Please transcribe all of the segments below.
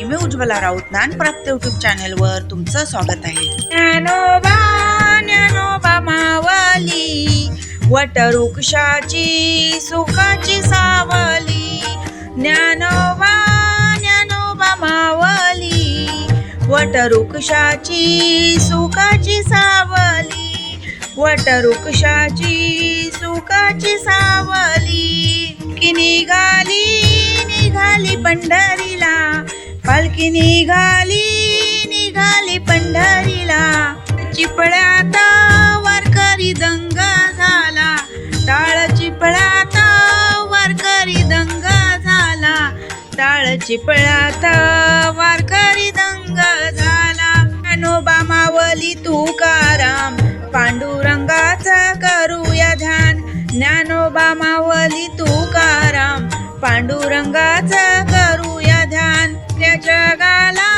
मी Ujjwala Raut ज्ञानप्राप्ती YouTube चॅनेलवर तुमचं स्वागत आहे. ज्ञानोबा ज्ञानोबा मावली वटवृक्षाची सुखाची सावली. ज्ञानोबा ज्ञानोबा मावली वटवृक्षाची सुखाची सावली. वटवृक्षाची सुखाची सावली. की निघाली पंढरीला पालखी निघाली पंढरीला. चिपळ्यात वारकरी दंगा झाला टाळ चिपळ्यात वारकरी दंगा झाला. टाळ चिपळ्यात वारकरी दंगा झाला. ज्ञानोबा मावली तुकाराम पांडुरंगाचं करूया ध्यान. ज्ञानोबा मावली तुकाराम पांडुरंगाचं करूया ध्यान. त्या जगाला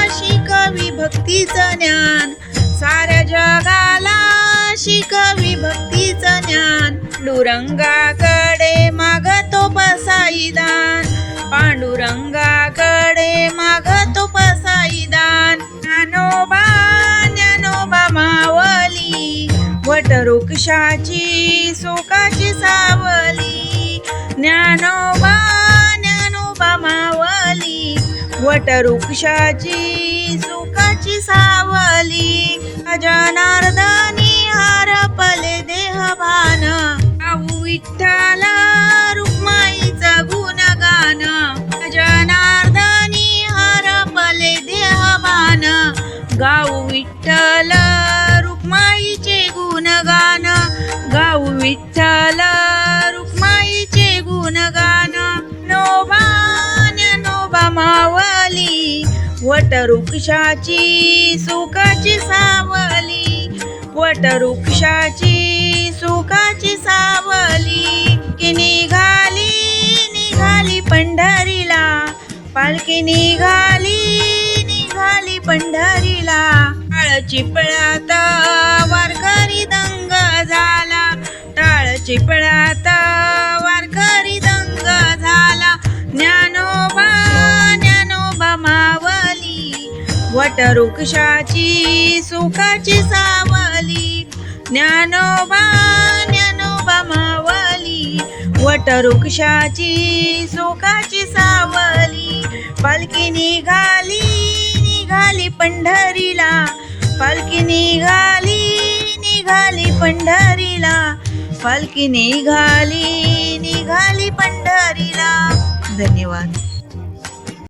शिकवी भक्तीचं ज्ञान. साऱ्या जगाला शिकवी भक्तीचं ज्ञान. पांडुरंगाकडे मागतो पसाईदान. पांडुरंगाकडे मागतो पसाईदान. ज्ञानोबा ज्ञानोबा मावली वटवृक्षाची सुखाची सावली. ज्ञानोबा ज्ञानोबा मावली वटवृक्षाची सुखाची सावली. जनार्दनी हरपले देहभान गाऊ विठ्ठल रुक्माईचं गुणगान. जनार्दनी हरपले देहभान गाऊ विठ्ठल रुक्माईचे गुणगान. गाऊ विठ्ठल रुक्माईचे गुणगान. ज्ञानोबा ज्ञानोबा मावली वटवृक्षाची सुखाची सावली. वटवृक्षाची सुखाची सावली. की निघाली पंढरीला पालखी निघाली पंढरीला. टाळ चिपळ्यात वारकरी दंगा झाला. टाळ चिपळ्यात वारकरी दंगा झाला. ज्ञानोबा ज्ञानोबा मावली वटवृक्षाची सुखाची सावली. ज्ञानोबा ज्ञानोबा मावली वटवृक्षाची सुखाची सावली. पालखी निघाली पंढरीला. पालखी निघाली पंढरीला. पालखी निघाली पंढरीला. धन्यवाद.